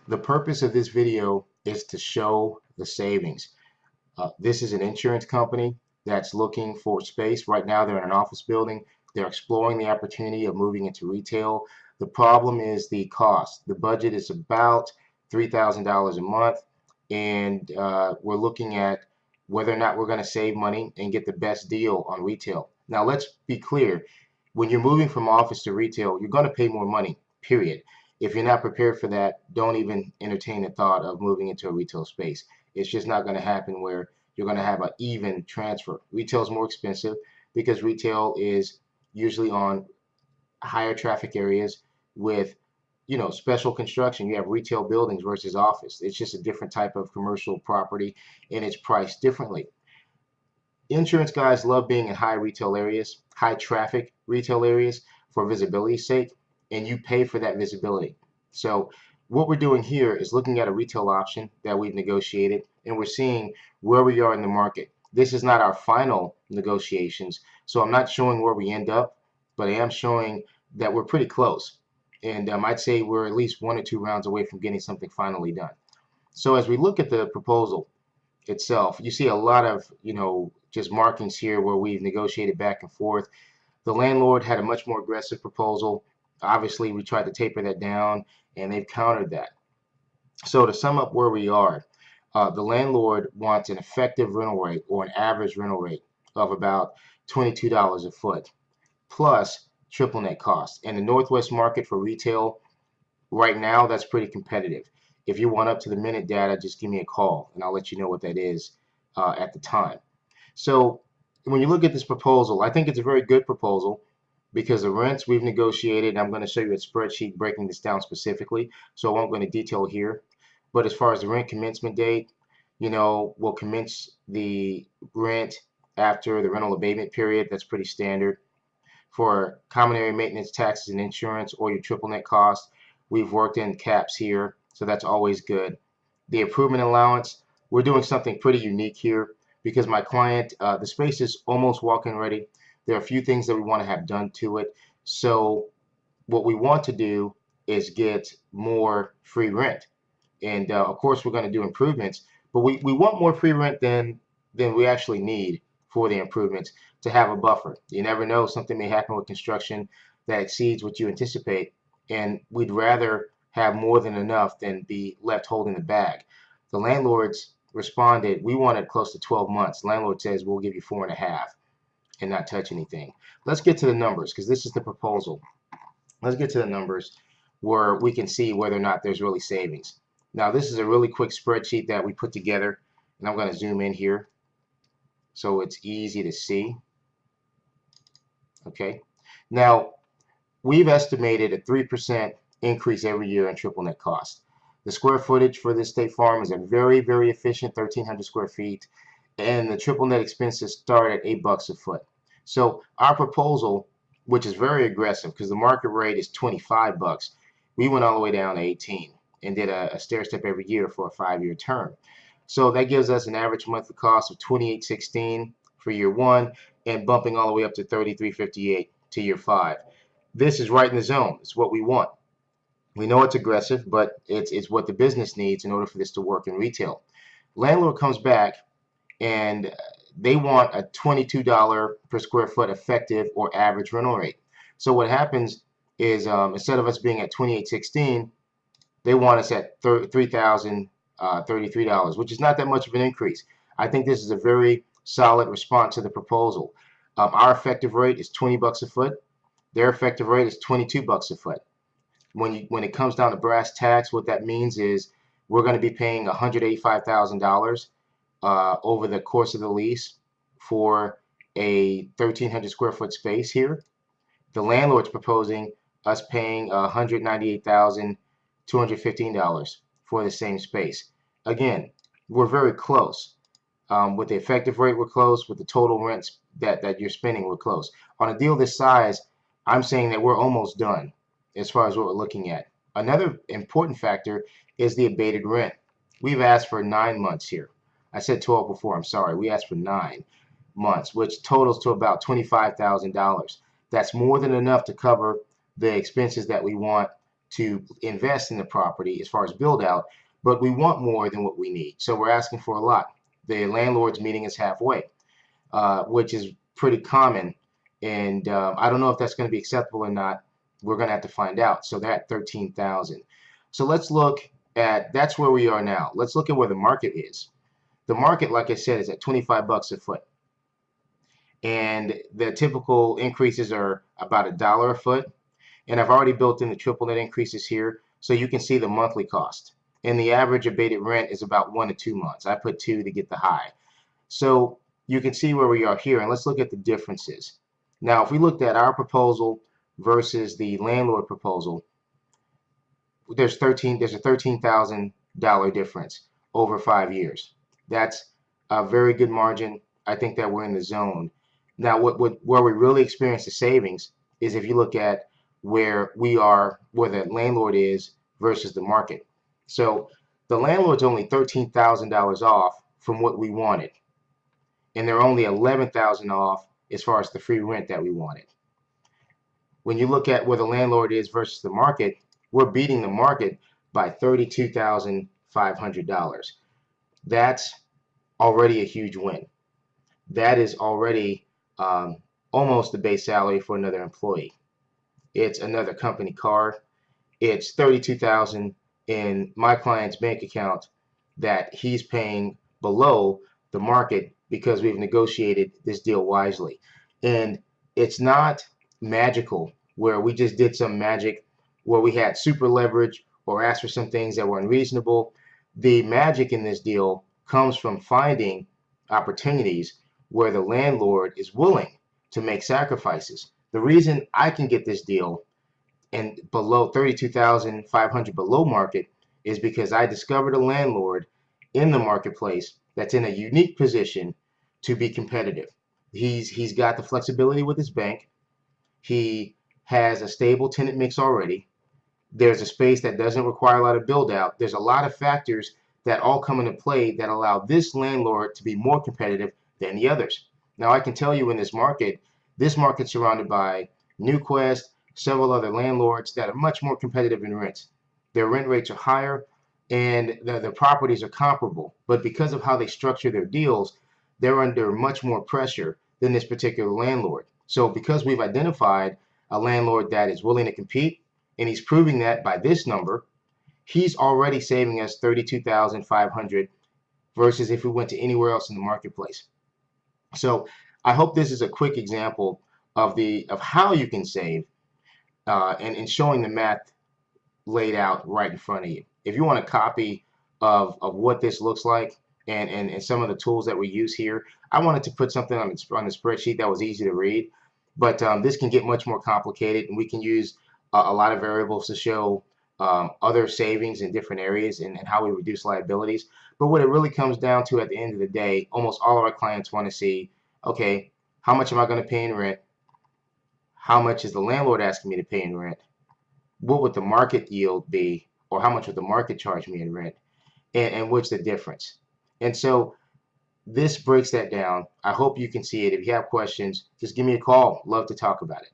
The purpose of this video is to show the savings. This is an insurance company that's looking for space. Right now, they're in an office building. They're exploring the opportunity of moving into retail. The problem is the cost. The budget is about $3,000 a month, and we're looking at whether or not we're going to save money and get the best deal on retail. Now, let's be clear. When you're moving from office to retail, you're going to pay more money, period. If you're not prepared for that, don't even entertain the thought of moving into a retail space. It's just not going to happen where you're going to have an even transfer. Retail is more expensive because retail is usually on higher traffic areas with special construction. You have retail buildings versus office. It's just a different type of commercial property and it's priced differently. Insurance guys love being in high retail areas, high traffic retail areas for visibility's sake, and you pay for that visibility. So what we're doing here is looking at a retail option that we've negotiated, and we're seeing where we are in the market. This is not our final negotiations, so I'm not showing where we end up, but I am showing that we're pretty close. And I'd say we're at least 1 or 2 rounds away from getting something finally done. So as we look at the proposal itself, you see a lot of, just markings here where we've negotiated back and forth. The landlord had a much more aggressive proposal. Obviously, we tried to taper that down, and they've countered that. So to sum up where we are, the landlord wants an effective rental rate or an average rental rate of about $22 a foot, plus triple net cost. And the Northwest market for retail right now, that's pretty competitive. If you want up to the minute data, just give me a call, and I'll let you know what that is at the time. So when you look at this proposal, I think it's a very good proposal because the rents we've negotiated, and I'm going to show you a spreadsheet breaking this down specifically, so I won't go into detail here. But as far as the rent commencement date, we'll commence the rent after the rental abatement period. That's pretty standard. For common area maintenance, taxes, and insurance, or your triple net cost, we've worked in caps here, so that's always good. The improvement allowance, we're doing something pretty unique here because my client, the space is almost walk-in ready. There are a few things that we want to have done to it. So what we want to do is get more free rent. And of course, we're going to do improvements, but we want more free rent than we actually need for the improvements to have a buffer. You never know, something may happen with construction that exceeds what you anticipate. And we'd rather have more than enough than be left holding the bag. The landlords responded, we wanted close to 12 months. Landlord says, we'll give you 4.5 and not touch anything. Let's get to the numbers because this is the proposal. Let's get to the numbers where we can see whether or not there's really savings. Now, this is a really quick spreadsheet that we put together, and I'm going to zoom in here so it's easy to see. Okay. Now, we've estimated a 3% increase every year in triple net cost. The square footage for this State Farm is a very, very efficient 1,300 square feet, and the triple net expenses start at $8 a foot. So our proposal, which is very aggressive because the market rate is 25 bucks, we went all the way down to 18 and did a stair step every year for a 5-year term. So that gives us an average monthly cost of $28.16 for year 1 and bumping all the way up to $33.58 to year 5. This is right in the zone. It's what we want. We know it's aggressive, but it's what the business needs in order for this to work in retail. Landlord comes back and they want a $22 per square foot effective or average rental rate. So what happens is instead of us being at $28.16, they want us at $3,033, which is not that much of an increase. I think this is a very solid response to the proposal. Our effective rate is 20 bucks a foot. Their effective rate is 22 bucks a foot. When it comes down to brass tacks, what that means is we're going to be paying $185,000 over the course of the lease for a 1,300 square foot space here. The landlord's proposing us paying $198,215 for the same space. Again, we're very close. With the effective rate, we're close. With the total rents that you're spending, we're close. On a deal this size, I'm saying that we're almost done as far as what we're looking at. Another important factor is the abated rent. We've asked for 9 months here. I said 12 before, I'm sorry. We asked for 9 months, which totals to about $25,000. That's more than enough to cover the expenses that we want to invest in the property as far as build out, but we want more than what we need. So we're asking for a lot. The landlord's meeting us halfway, which is pretty common. And I don't know if that's going to be acceptable or not. We're going to have to find out. So that 13,000. So let's look at, that's where we are now. Let's look at where the market is. The market, like I said, is at 25 bucks a foot. And the typical increases are about $1 a foot. And I've already built in the triple net increases here, so you can see the monthly cost. And the average abated rent is about 1 to 2 months. I put 2 to get the high. So you can see where we are here, and let's look at the differences. Now, if we looked at our proposal versus the landlord proposal, there's a $13,000 difference over 5 years. That's a very good margin. I think that we're in the zone. Now, where we really experience the savings is if you look at where we are, where the landlord is versus the market. So the landlord's only $13,000 off from what we wanted, and they're only $11,000 off as far as the free rent that we wanted. When you look at where the landlord is versus the market, we're beating the market by $32,500. That's already a huge win. That is already almost the base salary for another employee. It's another company car. It's $32,000 in my client's bank account that he's paying below the market because we've negotiated this deal wisely. And it's not magical where we just did some magic where we had super leverage or asked for some things that were unreasonable. The magic in this deal comes from finding opportunities where the landlord is willing to make sacrifices. The reason I can get this deal and below $32,500 below market is because I discovered a landlord in the marketplace that's in a unique position to be competitive. He's got the flexibility with his bank. He has a stable tenant mix already. There's a space that doesn't require a lot of build out. There's a lot of factors that all come into play that allow this landlord to be more competitive than the others. Now I can tell you in this market's surrounded by NewQuest, several other landlords that are much more competitive in rents. Their rent rates are higher and the properties are comparable, but because of how they structure their deals, they're under much more pressure than this particular landlord. So because we've identified a landlord that is willing to compete, and he's proving that by this number, he's already saving us $32,500 versus if we went to anywhere else in the marketplace. So I hope this is a quick example of how you can save and showing the math laid out right in front of you. If you want a copy of what this looks like and some of the tools that we use here, I wanted to put something on the spreadsheet that was easy to read, but this can get much more complicated, and we can use a lot of variables to show other savings in different areas and how we reduce liabilities. But what it really comes down to at the end of the day, almost all of our clients want to see, okay, how much am I going to pay in rent? How much is the landlord asking me to pay in rent? What would the market yield be? Or how much would the market charge me in rent? And what's the difference? And so this breaks that down. I hope you can see it. If you have questions, just give me a call. Love to talk about it.